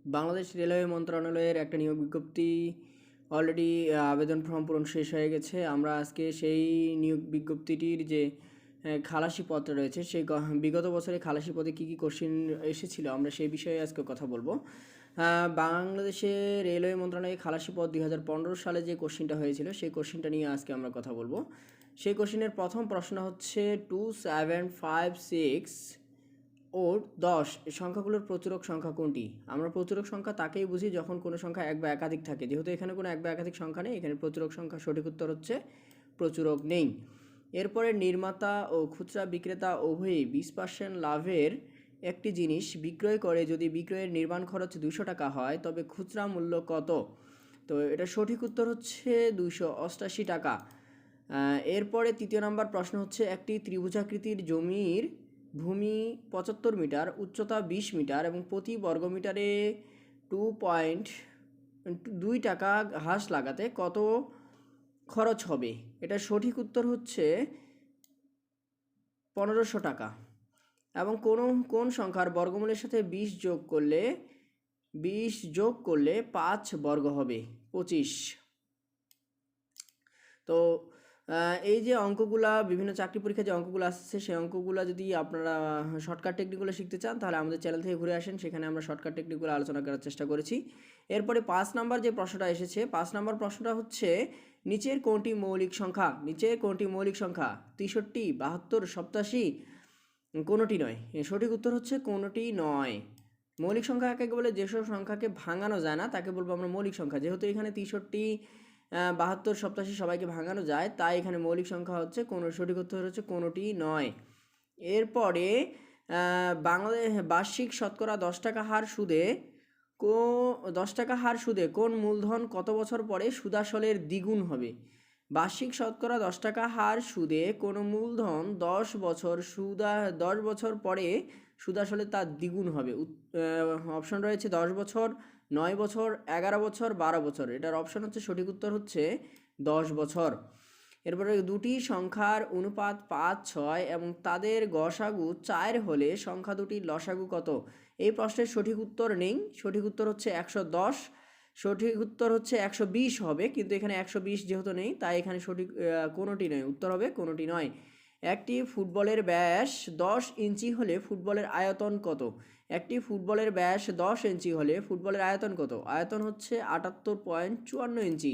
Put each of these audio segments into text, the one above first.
Bangladesh railway মন্ত্রণালয়ের একটা নিয়োগ বিজ্ঞপ্তি অলরেডি আবেদন ফর্ম পূরণ শেষ হয়ে গেছে। আমরা আজকে সেই নিয়োগ বিজ্ঞপ্তিটির যে খালাসি পদটা রয়েছে সেই বিগত বছরে খালাসি পদে কী কী কোশ্চিন এসেছিল আমরা সেই বিষয়ে আজকে কথা বলবো। বাংলাদেশে রেলওয়ে মন্ত্রণালয়ে খালাসি পদ 2015 সালে যে কোশ্চিনটা হয়েছিল সেই কোশ্চিনটা নিয়ে আজকে আমরা কথা বলবো। সেই কোশ্চিনের প্রথম প্রশ্ন হচ্ছে 2756 ও 10 এই সংখ্যাগুলোর প্রচুরক সংখ্যা কোনটি? আমরা প্রচুরক সংখ্যা তাকেই বুঝি যখন কোনো সংখ্যা এক বা একাধিক থাকে। যেহেতু এখানে কোনো এক বা একাধিক সংখ্যা নেই, এখানে প্রচুরক সংখ্যা, সঠিক উত্তর হচ্ছে প্রচুরক নেই। এরপরে নির্মাতা ও খুচরা বিক্রেতা উভয়ই 20% লাভের একটি জিনিস বিক্রয় করে যদি বিক্রয়ের নির্মাণ খরচ 200 টাকা হয় তবে খুচরা মূল্য কত? তো এটা সঠিক উত্তর হচ্ছে 288 টাকা। এরপরে তৃতীয় নম্বর প্রশ্ন হচ্ছে একটি ত্রিভুজাকৃতির জমির ভূমি 75 মিটার, উচ্চতা 20 মিটার এবং প্রতি বর্গমিটারে 2.2 টাকা ঘাস লাগাতে কত খরচ হবে? এটা সঠিক উত্তর হচ্ছে 1500 টাকা। এবং কোন সংখ্যার বর্গমূলের সাথে 20 যোগ করলে 5 বর্গ হবে? 25। তো এই যে অঙ্কগুলা বিভিন্ন চাকরি পরীক্ষায় যে অঙ্কগুলো আসছে সেই অঙ্কগুলো যদি আপনারা শর্টকাট টেকনিকগুলো শিখতে চান তাহলে আমাদের চ্যানেল থেকে ঘুরে আসেন, সেখানে আমরা শর্টকাট টেকনিকগুলো আলোচনা করার চেষ্টা করেছি। এরপরে 5 নাম্বার যে প্রশ্নটা এসেছে, 5 নাম্বার প্রশ্নটা হচ্ছে নিচের কোনটি মৌলিক সংখ্যা? 63, 72, 87 কোনোটি নয়। সঠিক উত্তর হচ্ছে কোনোটি নয়। মৌলিক সংখ্যা কাকে বলে? যেসব সংখ্যাকে ভাঙানো যায় না তাকে বলবো আমরা মৌলিক সংখ্যা। যেহেতু এখানে 63, 72, 87 সবাইকে ভাঙানো যায়, তাই এখানে মৌলিক সংখ্যা হচ্ছে সঠিক উত্তর হচ্ছে কোনোটি নয়। এরপরে বাংলাদেশ বার্ষিক শতকরা 10 টাকা হার সুদে 10 টাকা হার সুদে কোন মূলধন কত বছর পরে সুদাসলের দ্বিগুণ হবে? বার্ষিক শতকরা 10 টাকা হার সুদে কোনো মূলধন 10 বছর পরে সুদাসলে তার দ্বিগুণ হবে। অপশন রয়েছে 10 বছর, 9 বছর, 11 বছর, 12 বছর। এটার অপশন হচ্ছে সঠিক উত্তর হচ্ছে 10 বছর। এরপরে দুটি সংখ্যার অনুপাত 5, 6 এবং তাদের গসাগু 4 হলে সংখ্যা দুটির লসাগু কত? এই প্রশ্নের সঠিক উত্তর নেই। সঠিক উত্তর হচ্ছে 110। সঠিক উত্তর হচ্ছে 120 হবে, কিন্তু এখানে 120 যেহেতু নেই তাই এখানে সঠিক কোনোটি নয়, উত্তর হবে কোনোটি নয়। একটি ফুটবলের ব্যাস 10 ইঞ্চি হলে ফুটবলের আয়তন কত? একটি ফুটবলের ব্যাস 10 ইঞ্চি হলে ফুটবলের আয়তন কত? আয়তন হচ্ছে 78.54 ইঞ্চি।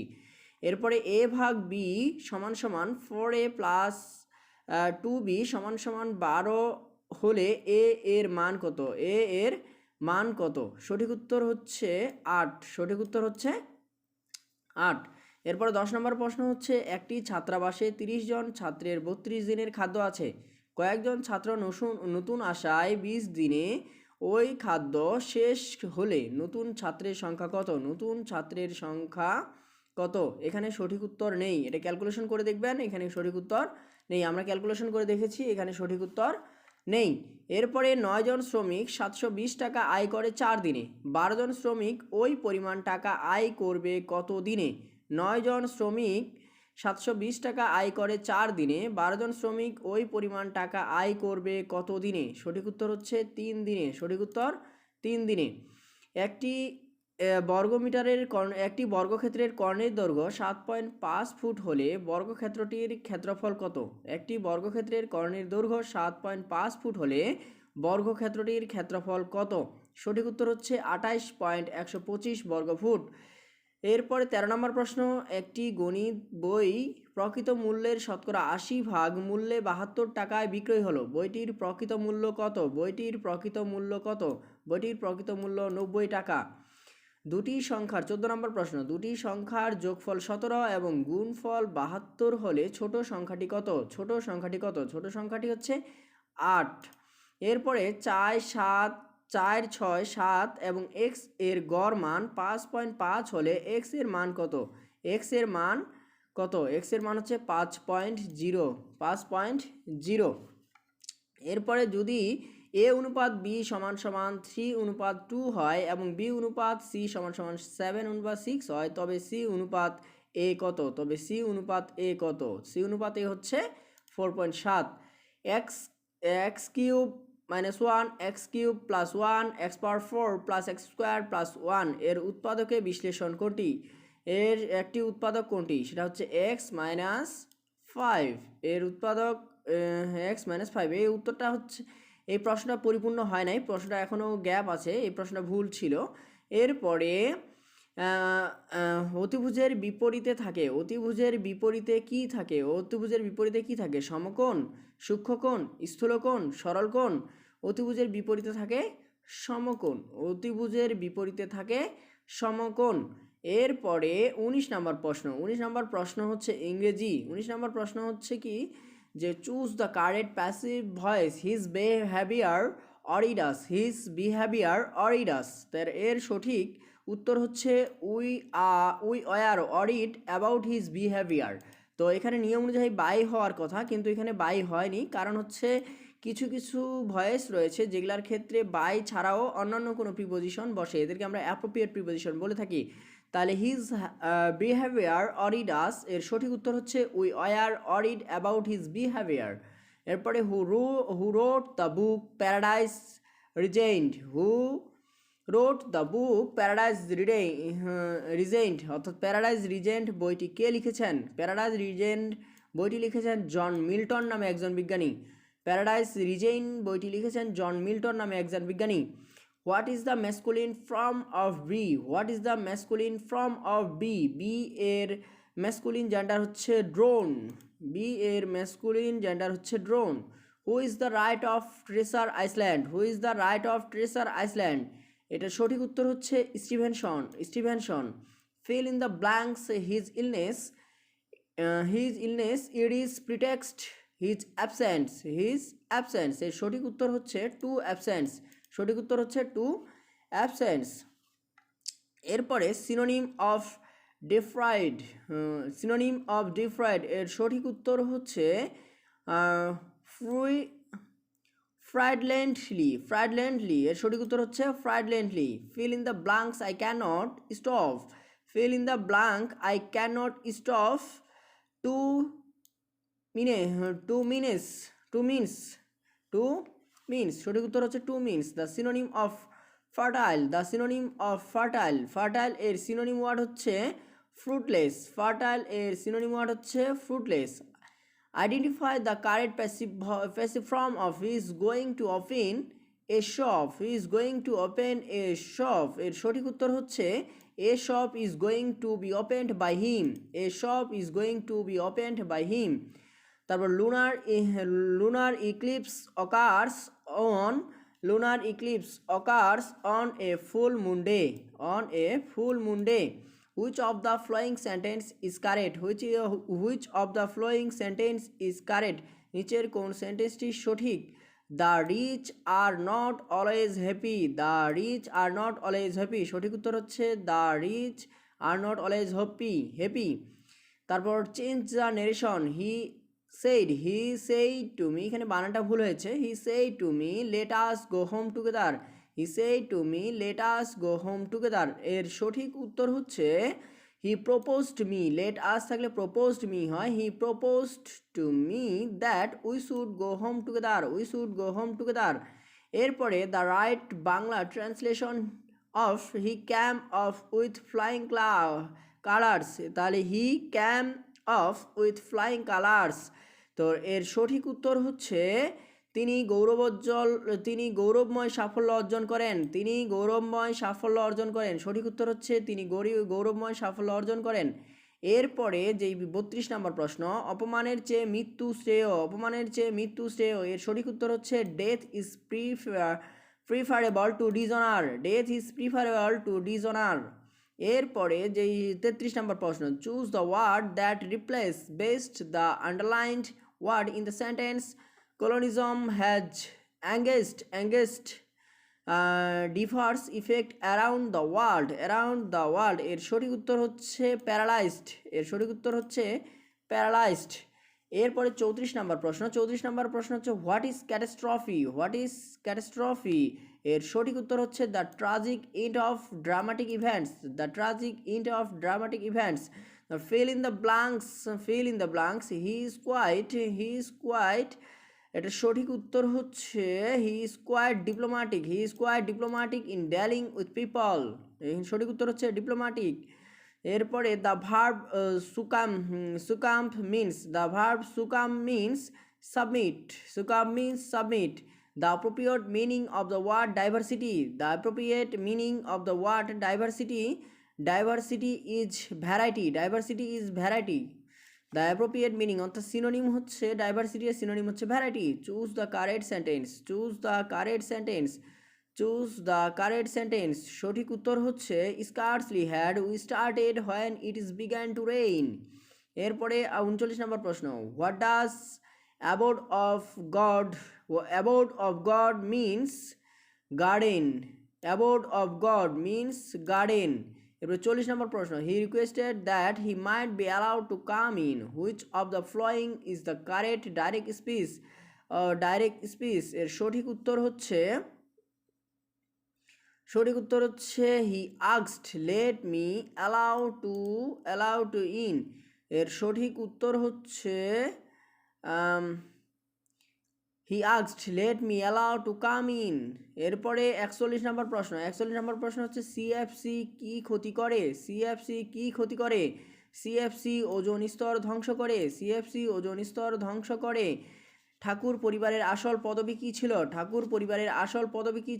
এরপরে a ভাগ b সমান সমান 4a প্লাস 2b সমান সমান 12 হলে a এর মান কত? a এর মান কত? সঠিক উত্তর হচ্ছে 8। সঠিক উত্তর হচ্ছে 8। এরপরে 10 নম্বর প্রশ্ন হচ্ছে একটি ছাত্রাবাসে 30 জন ছাত্রের 32 দিনের খাদ্য আছে। কয়েকজন ছাত্র নতুন আসায় 20 দিনে ওই খাদ্য শেষ হলে নতুন ছাত্রের সংখ্যা কত? নতুন ছাত্রের সংখ্যা কত? এখানে সঠিক উত্তর নেই। এটা ক্যালকুলেশন করে দেখবেন, এখানে সঠিক উত্তর নেই। আমরা ক্যালকুলেশন করে দেখেছি, এখানে সঠিক উত্তর নেই। এরপরে 9 জন শ্রমিক 720 টাকা আয় করে 4 দিনে। 12 জন শ্রমিক ওই পরিমাণ টাকা আয় করবে কত দিনে? 9 জন শ্রমিক 720 টাকা আয় করে 4 দিনে, 12 জন শ্রমিক ওই পরিমাণ টাকা আয় করবে কত দিনে? সঠিক উত্তর হচ্ছে 3 দিনে। সঠিক উত্তর 3 দিনে। একটি বর্গক্ষেত্রের কর্ণের দৈর্ঘ্য 7.5 ফুট হলে বর্গক্ষেত্রটির ক্ষেত্রফল কত? একটি বর্গক্ষেত্রের কর্ণের দৈর্ঘ্য 7.5 ফুট হলে বর্গক্ষেত্রটির ক্ষেত্রফল কত? সঠিক উত্তর হচ্ছে 28.125 বর্গফুট। এরপরে 13 নম্বর প্রশ্ন, একটি গণিত বই প্রকৃত মূল্যের শতকরা 80% মূল্যে 72 টাকায় বিক্রয় হলো। বইটির প্রকৃত মূল্য কত? বইটির প্রকৃত মূল্য কত? বইটির প্রকৃত মূল্য 90 টাকা। দুটি সংখ্যার 14 নম্বর প্রশ্ন, দুটি সংখ্যার যোগফল 17 এবং গুণফল 72 হলে ছোট সংখ্যাটি কত? ছোট সংখ্যাটি কত? ছোট সংখ্যাটি হচ্ছে 8। এরপরে 4, 7, 4, 6, 7 এবং x এর গড় মান 5.5 হলে x এর মান কত? x এর মান কত? x এর মান হচ্ছে 5.0। এরপরে যদি a অনুপাত b সমান সমান 3:2 হয় এবং b অনুপাত c সমান সমান 7:6 হয় তবে c অনুপাত a কত? তবে c অনুপাত a কত? c অনুপাত a হচ্ছে 4.7। x cube -1 x³ + 1 x⁴ + x² + 1 এর উৎপাদকে বিশ্লেষণ কোনটি? এর একটি উৎপাদক কোনটি? সেটা হচ্ছে x - 5 এর উৎপাদক x - 5। এই উত্তরটা হচ্ছে, এই প্রশ্নটা পরিপূর্ণ হয় নাই, প্রশ্নটা এখনও গ্যাপ আছে, এই প্রশ্নটা ভুল ছিল। এরপরে অতিভুজের বিপরীতে থাকে, অতিভুজের বিপরীতে কি থাকে? অতিভুজের বিপরীতে কি থাকে? সমকোণ, সূক্ষ্মকোণ, স্থূলকোণ, সরলকোণ। অতিভুজের বিপরীতে থাকে সমকোণ, অতিভুজের বিপরীতে থাকে সমকোণ। এরপরে 19 নম্বর প্রশ্ন, 19 নম্বর প্রশ্ন হচ্ছে ইংরেজি। 19 নম্বর প্রশ্ন হচ্ছে কি, যে choose the correct passive voice, his behaviour worried us, his behaviour worried us. তার এর সঠিক উত্তর হচ্ছে we were worried about his behaviour. তো এখানে নিয়ম অনুযায়ী বাই হওয়ার কথা, কিন্তু এখানে বাই হয়নি, কারণ হচ্ছে কিছু কিছু ভয়েস রয়েছে যেগুলোর ক্ষেত্রে বাই ছাড়াও অন্যান্য কোনো প্রিপোজিশন বসে, এদেরকে আমরা অ্যাপ্রোপ্রিয়েট প্রিপোজিশন বলে থাকি। তাহলে হিজ বিহেভিয়ার অরিড আস, এর সঠিক উত্তর হচ্ছে we were worried about his behaviour. এরপরে who wrote the book Paradise Regained, who wrote the book Paradise Regained, অর্থাৎ প্যারাডাইজ রিজেন্ট বইটি কে লিখেছেন? প্যারাডাইজ রিজেন্ট বইটি লিখেছেন জন মিল্টন নামে একজন বিজ্ঞানী। প্যারাডাইজ রিজেন্ট বইটি লিখেছেন জন মিল্টন নামে একজন বিজ্ঞানী। What is the masculine form of bee? What is the masculine form of bee? Bee এর ম্যাসকুলিন জেন্ডার হচ্ছে ড্রোন, বি এর ম্যাসকুলিন জেন্ডার হচ্ছে drone. Who is the writer of Treasure Island? Who is the writer of Treasure Island? এটার সঠিক উত্তর হচ্ছে Stevenson. Fill in the blanks, his illness it is pretexted his absence, এর সঠিক উত্তর হচ্ছে টু অ্যাবসেন্স, সঠিক উত্তর হচ্ছে টু অ্যাবসেন্স। এরপরে সিনোনিম অফ ডিফ্রাইড, এর সঠিক উত্তর হচ্ছে ফ্রাইডল্যান্ডলি, এর সঠিক উত্তর হচ্ছে friendlily. Fill in the blanks I can't stop, fill in the blank I can't stop to means, সঠিক উত্তর হচ্ছে to means. The synonym of fertile, fertile এর সিনোনিম ওয়ার্ড হচ্ছে fruitless, identify the correct passive form of he is going to open a shop, এর সঠিক উত্তর হচ্ছে a shop is going to be opened by him, তারপর lunar eclipse occurs on a full moon day. Which of the following sentence is correct? Which of the following sentence is correct? নিচের কোন সেন্টেন্সটি সঠিক? The rich are not always happy, সঠিক উত্তর হচ্ছে the rich are not always happy. তারপর change the narration, he said to me, এখানে বানানটা ভুল হয়েছে, he said to me let us go home together, এর সঠিক উত্তর হচ্ছে he proposed me, let us থাকলে proposed me হয়, he proposed to me that we should go home together. এরপরে the right Bangla translation of he came off with flying colors, তাহলে he came off with flying colors। তো এর সঠিক উত্তর হচ্ছে তিনি গৌরবময় সাফল্য অর্জন করেন, সঠিক উত্তর হচ্ছে তিনি গৌরবময় সাফল্য অর্জন করেন। এরপরে যেই 32 নম্বর প্রশ্ন, অপমানের চেয়ে মৃত্যু শ্রেয়, এর সঠিক উত্তর হচ্ছে death is preferable to dishonour. এরপরে যেই 33 নম্বর প্রশ্ন, choose the word that replace best the underlined word in the sentence colonialism has engaged diverse effect around the world, এর সঠিক উত্তর হচ্ছে প্যারালাইজড। এরপরে 34 নম্বর প্রশ্ন হচ্ছে হোয়াট ইজ ক্যাটাস্ট্রফি, এর সঠিক উত্তর হচ্ছে the tragic end of dramatic events. fill in the blanks, he is quite এটা সঠিক উত্তর হচ্ছে he is quite diplomatic in dealing with people. সঠিক উত্তর হচ্ছে ডিপ্লোম্যাটিক। এরপরে the verb succumb means submit. The appropriate meaning of the word diversity is variety. The appropriate meaning অর্থাৎ synonym হচ্ছে ডাইভার্সিটি এর সিনোনিম হচ্ছে variety. Choose the correct sentence. সঠিক উত্তর হচ্ছে scarcely had we started when it is began to rain। এরপরে 39 নম্বর প্রশ্ন, what does abode of God means garden। এরপরে 40 নম্বর প্রশ্ন, he requested that he might be allowed to come in, which of the following is the correct direct speech. এর সঠিক উত্তর হচ্ছে he asked let me allow to in. এর সঠিক উত্তর হচ্ছে he asked let me allow to come in. এরপরে 41 নম্বর প্রশ্ন হচ্ছে সিএফসি কি ক্ষতি করে? সিএফসি ওজোন স্তর ধ্বংস করে। ঠাকুর পরিবারের আসল পদবী কি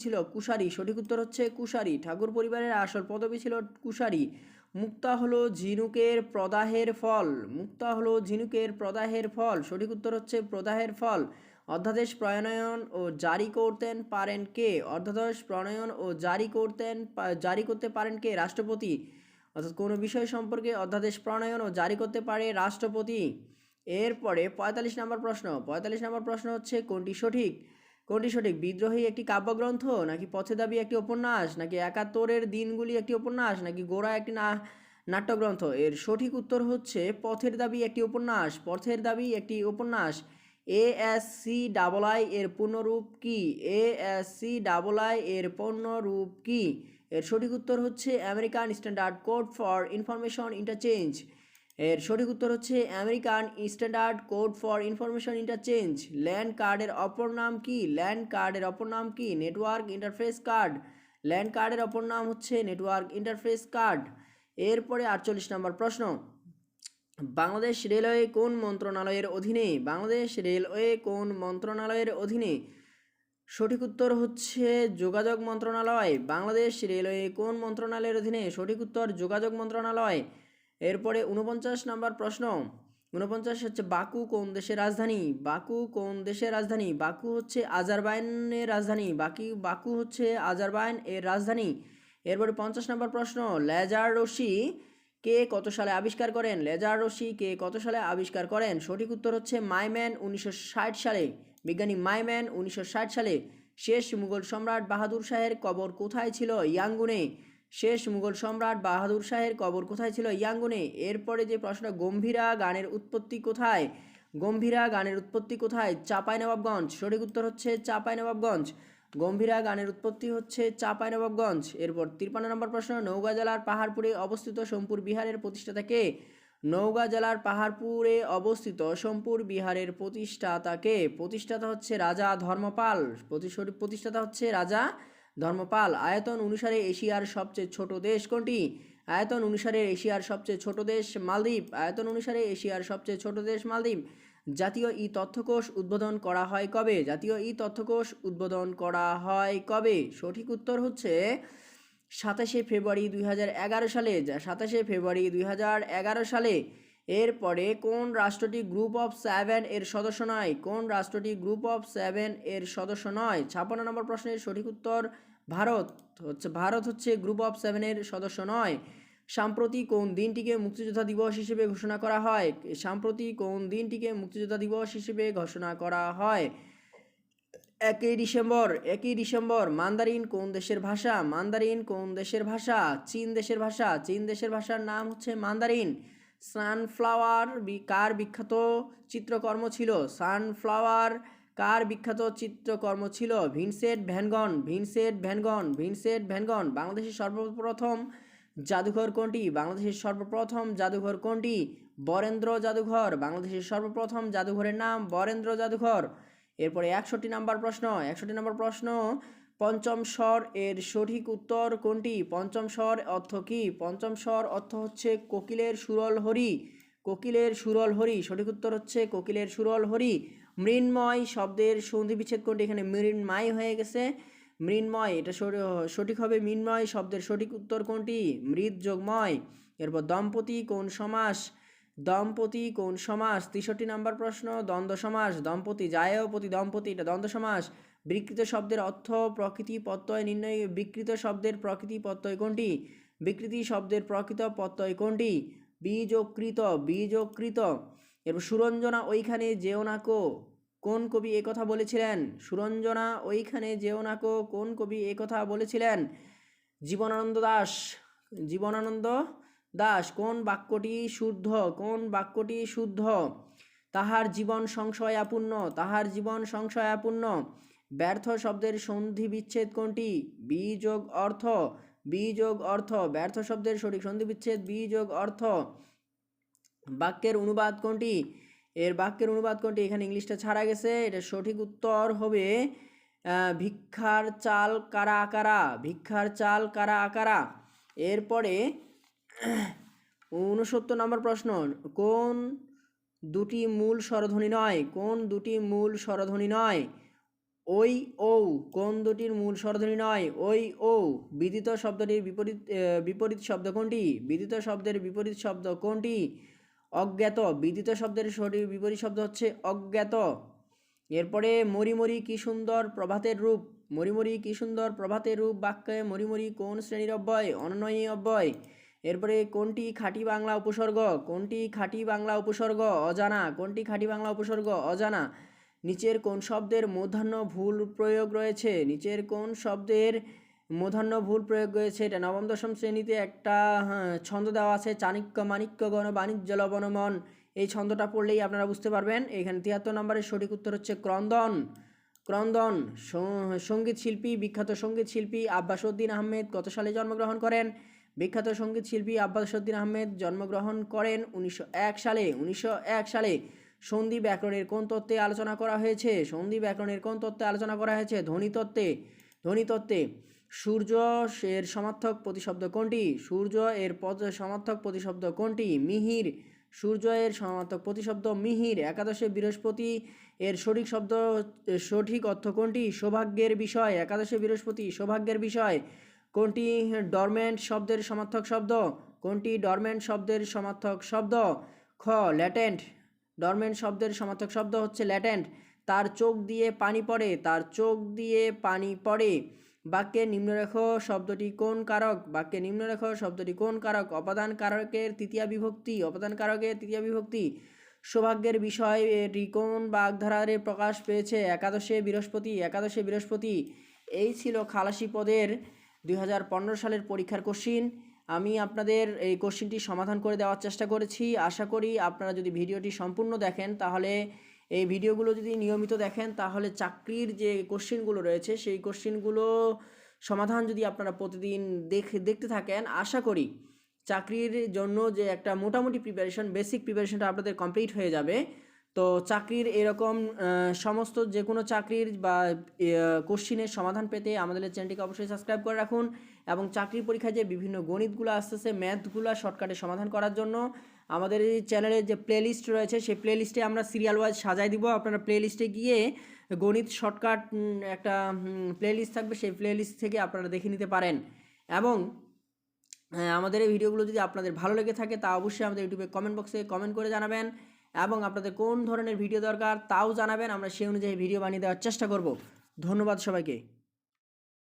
ছিল? কুশারী। সঠিক উত্তর হচ্ছে কুশারী। ঠাকুর পরিবারের আসল পদবী ছিল কুশারী। মুক্তা হলো ঝিনুকের প্রদাহের ফল। সঠিক উত্তর হচ্ছে প্রদাহের ফল। অধ্যাদেশ প্রণয়ন ও জারি করতে পারেন কে? রাষ্ট্রপতি। অর্থাৎ কোনো বিষয় সম্পর্কে অধ্যাদেশ প্রণয়ন ও জারি করতে পারে রাষ্ট্রপতি। এরপরে 45 নম্বর প্রশ্ন হচ্ছে কোনটি সঠিক? বিদ্রোহী একটি কাব্যগ্রন্থ, নাকি পথের দাবি একটি উপন্যাস, নাকি 71 দিনগুলি একটি উপন্যাস, নাকি গোরা একটি নাট্যগ্রন্থ। এর সঠিক উত্তর হচ্ছে পথের দাবি একটি উপন্যাস। ASCII এর পূর্ণরূপ কি? এর সঠিক উত্তর হচ্ছে American standard code for information interchange. Land কার্ডের অপর নাম কি? Network interface card. এরপরে 48 নম্বর প্রশ্ন, বাংলাদেশ রেলওয়ে কোন মন্ত্রণালয়ের অধীনে? সঠিক উত্তর হচ্ছে যোগাযোগ মন্ত্রণালয়। বাংলাদেশ রেলওয়ে কোন মন্ত্রণালয়ের অধীনে? সঠিক উত্তর যোগাযোগ মন্ত্রণালয়। এরপরে 49 নম্বর প্রশ্ন, 49 হচ্ছে বাকু কোন দেশের রাজধানী? বাকু হচ্ছে আজারবাইজানের রাজধানী। এরপরে 50 নম্বর প্রশ্ন, লেজার রশ্মি কে কত সালে আবিষ্কার করেন? সঠিক উত্তর হচ্ছে মাইম্যান 1960 সালে। বিজ্ঞানী মাইম্যান 1960 সালে। শেষ মুঘল সম্রাট বাহাদুর শাহের কবর কোথায় ছিল? ইয়াঙ্গুনে। এরপরে যে প্রশ্ন, গম্ভীরা গানের উৎপত্তি কোথায়? চাঁপাইনবাবগঞ্জ। সঠিক উত্তর হচ্ছে চাঁপাইনবাবগঞ্জ। এরপর 53 নম্বর প্রশ্ন, নওগাঁ জেলার পাহাড়পুরে অবস্থিত সোমপুর বিহারের প্রতিষ্ঠাতা কে? প্রতিষ্ঠাতা হচ্ছে রাজা ধর্মপাল। আয়তন অনুসারে এশিয়ার সবচেয়ে ছোট দেশ কোনটি? এশিয়ার সবচেয়ে ছোট দেশ মালদ্বীপ। জাতীয় ই তথ্যকোষ উদ্বোধন করা হয় কবে? সঠিক উত্তর হচ্ছে 27 ফেব্রুয়ারি 2011 সালে। এরপরে কোন রাষ্ট্রটি গ্রুপ অফ 7 এর সদস্য নয়? 56 নম্বর প্রশ্নের সঠিক উত্তর ভারত হচ্ছে গ্রুপ অফ 7 এর সদস্য নয়। সাম্প্রতি কোন দিনটিকে মুক্তিযোদ্ধা দিবস হিসেবে ঘোষণা করা হয়? 1 ডিসেম্বর। মান্দারিন কোন দেশের ভাষা? চীন দেশের ভাষার নাম হচ্ছে মান্দারিন। সানফ্লাওয়ার কার বিখ্যাত চিত্রকর্ম ছিল? ভিনসেন্ট ভ্যান গন। বাংলাদেশের সর্বপ্রথম জাদুঘর কোনটি? বরেন্দ্র জাদুঘর। বাংলাদেশের সর্বপ্রথম জাদুঘরের নাম বরেন্দ্র জাদুঘর। এরপরে 61 নম্বর প্রশ্ন, 61 নম্বর প্রশ্ন, পঞ্চম স্বর এর সঠিক উত্তর কোনটি? পঞ্চম স্বর অর্থ কি? পঞ্চম স্বর অর্থ হচ্ছে কোকিলের সুরল হরি, কোকিলের সুরল হরি, সঠিক উত্তর হচ্ছে কোকিলের সুরল হরি। মৃন্ময় শব্দের সন্ধি বিচ্ছেদ কোনটি? এখানে মৃন্ময় হয়ে গেছে, মৃন্ময়, এটা সঠিক হবে মৃন্ময় শব্দের সঠিক উত্তর কোনটি? মৃৎ যোগময়। এরপর দম্পতি কোন সমাস? দম্পতি কোন সমাস? 63 নম্বর প্রশ্ন, দ্বন্দ্ব সমাস, দম্পতি জায়পতি দম্পতি, এটা দ্বন্দ্ব সমাস। বিকৃত শব্দের অর্থ প্রকৃতি প্রত্যয় নির্ণয়, বিকৃত শব্দের প্রকৃতি প্রত্যয় কোনটি? বিকৃতি শব্দের প্রকৃত প্রত্যয় কোনটি? বীজকৃত, বীজকৃত। এরপর সুরঞ্জনা ওইখানে যেও না কো, কোন কবি একথা বলেছিলেন? সুরঞ্জনা ওইখানে যেও না কো, কোন কবি একথা বলেছিলেন? জীবনানন্দ দাশ, জীবনানন্দ দাশ। কোন বাক্যটি শুদ্ধ? কোন বাক্যটি শুদ্ধ? তাহার জীবন সংশয়াপূর্ণ, তাহার জীবন সংশয়াপূর্ণ। ব্যর্থ শব্দের সন্ধি বিচ্ছেদ কোনটি? বি যোগ অর্থ, বি যোগ অর্থ, ব্যর্থ শব্দের সঠিক সন্ধি বিচ্ছেদ বি যোগ অর্থ। বাক্যের অনুবাদ কোনটি? এর বাক্যের অনুবাদ কোনটি? এখানে ইংলিশটা ছাড়া গেছে, এটা সঠিক উত্তর হবে ভিক্ষার চাল কারা কারা, ভিক্ষার চাল কারা কারা। এরপরে 69 নম্বর প্রশ্ন, কোন দুটি মূল স্বরধ্বনি নয়? কোন দুটি মূল স্বরধ্বনি নয়? ওই ও, কোন দুটির মূল স্বরধ্বনি নয়? ওই ও। বিদিত শব্দটির বিপরীত শব্দ কোনটি? বিদিত শব্দের বিপরীত শব্দ কোনটি? অজ্ঞাত, বিদিত শব্দের সঠিক বিপরীত শব্দ হচ্ছে অজ্ঞাত। এরপরে মরিমরি কি সুন্দর প্রভাতের রূপ, মরিমরি কি সুন্দর প্রভাতের রূপ বাক্যে মরিমরি কোন শ্রেণীর অব্যয়? অনন্বয়ী অব্যয়। এরপরে কোনটি খাঁটি বাংলা উপসর্গ? কোনটি খাঁটি বাংলা উপসর্গ? অজানা, কোনটি খাঁটি বাংলা উপসর্গ? অজানা। নিচের কোন শব্দের মূর্ধন্য ভুল প্রয়োগ রয়েছে? নিচের কোন শব্দের মূর্ধন্য ভুল প্রয়োগ রয়েছে? এটা নবম দশম শ্রেণীতে একটা ছন্দ দেওয়া আছে, চাণক্য মাণিক্য গণ বাণিজ্য লবণমন, এই ছন্দটা পড়লেই আপনারা বুঝতে পারবেন। এখানে 73 নম্বরের সঠিক উত্তর হচ্ছে ক্রন্দন, ক্রন্দন। সঙ্গীত শিল্পী, বিখ্যাত সঙ্গীত শিল্পী আব্বাস উদ্দিন আহমেদ কত সালে জন্মগ্রহণ করেন? বিখ্যাত সঙ্গীত শিল্পী আব্বাস উদ্দিন আহমেদ জন্মগ্রহণ করেন 1901 সালে, 1901 সালে। সন্ধি ব্যাকরণের কোন তত্ত্বে আলোচনা করা হয়েছে? সন্ধি ব্যাকরণের কোন তত্ত্বে আলোচনা করা হয়েছে? ধ্বনিতত্ত্বে, ধ্বনিতত্ত্বে। সূর্য এর সমার্থক প্রতিশব্দ কোনটি? সূর্য এর সমার্থক প্রতিশব্দ কোনটি? মিহির, সূর্য এর সমার্থক প্রতিশব্দ মিহির। একাদশে বৃহস্পতি এর সঠিক শব্দ, সঠিক অর্থ কোনটি? সৌভাগ্যের বিষয়, একাদশে বৃহস্পতি সৌভাগ্যের বিষয়। কোনটি ডরমেন্ট শব্দের সমার্থক শব্দ? কোনটি ডরমেন্ট শব্দের সমার্থক শব্দ? খ ল্যাটেন্ট, ডরমেন্ট শব্দের সমার্থক শব্দ হচ্ছে ল্যাটেন্ট। তার চোখ দিয়ে পানি পড়ে, তার চোখ দিয়ে পানি পড়ে। বাক্যে নিম্নরেখ শব্দটি কোন কারক? বাক্যে নিম্নরেখ শব্দটি কোন কারক? অপাদান কারকের তৃতীয়া বিভক্তি, অপাদান কারকের তৃতীয়া বিভক্তি। সৌভাগ্যের বিষয় এটি কোন বাগধারারে প্রকাশ পেয়েছে? একাদশে বৃহস্পতি, একাদশে বৃহস্পতি। এই ছিল খালাসি পদের 2015 সালের পরীক্ষার কোশ্চিন। আমি আপনাদের এই কোশ্চিনটি সমাধান করে দেওয়ার চেষ্টা করেছি। আশা করি আপনারা যদি ভিডিওটি সম্পূর্ণ দেখেন, তাহলে এই ভিডিওগুলো যদি নিয়মিত দেখেন, তাহলে চাকরির যে কোশ্চিনগুলো রয়েছে সেই কোশ্চিনগুলো সমাধান যদি আপনারা প্রতিদিন দেখতে থাকেন, আশা করি চাকরির জন্য যে একটা মোটামুটি প্রিপারেশন, বেসিক প্রিপারেশনটা আপনাদের কমপ্লিট হয়ে যাবে। তো চাকরির এরকম সমস্ত যে কোনো চাকরির বা কোশ্চিনের সমাধান পেতে আমাদের চ্যানেলটিকে অবশ্যই সাবস্ক্রাইব করে রাখুন। এবং চাকরির পরীক্ষায় যে বিভিন্ন গণিতগুলো আসতেছে, ম্যাথগুলো শর্টকাটে সমাধান করার জন্য আমাদের এই চ্যানেলের যে প্লেলিস্ট রয়েছে, সেই প্লেলিস্টে আমরা সিরিয়াল ওয়াইজ সাজাই দিব। আপনারা প্লেলিস্টে গিয়ে গণিত শর্টকাট একটা প্লেলিস্ট থাকবে, সেই প্লেলিস্ট থেকে আপনারা দেখে নিতে পারেন। এবং আমাদের এই ভিডিওগুলো যদি আপনাদের ভালো লেগে থাকে, তা অবশ্যই আমাদের ইউটিউবে কমেন্ট বক্সে কমেন্ট করে জানাবেন। এবং আপনাদের কোন ধরনের ভিডিও দরকার তাও জানাবেন, আমরা সেই অনুযায়ী ভিডিও বানিয়ে দেওয়ার চেষ্টা করব। ধন্যবাদ সবাইকে।